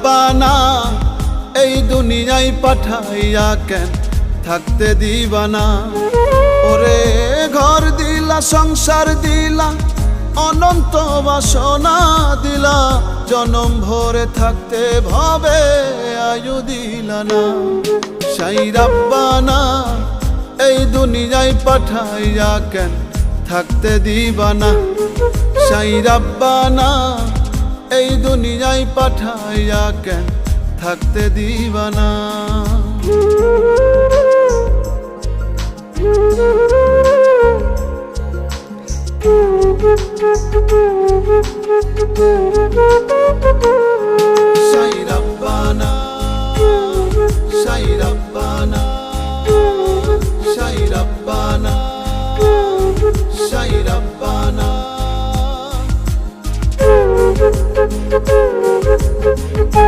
রাব্বানা এই দুনিয়ায় পাঠাইয়া কেন থাকতে দিবানা। ওরে ঘর দিলা সংসার দিলা অনন্ত বাসনা দিলা, জনম ভরে থাকতে ভবে আয়ু দিলা না। সাই রাব্বানা এই দুনিয়ায় পাঠাইয়া কেন থাকতে দিবানা। সাই রাব্বানা এই দুনিয়ায় পাঠাইয়া কেন থাকতে দিবানা। সাই রাব্বানা সাই রাব্বানা সাই রাব্বানা সাই রাব্বানা।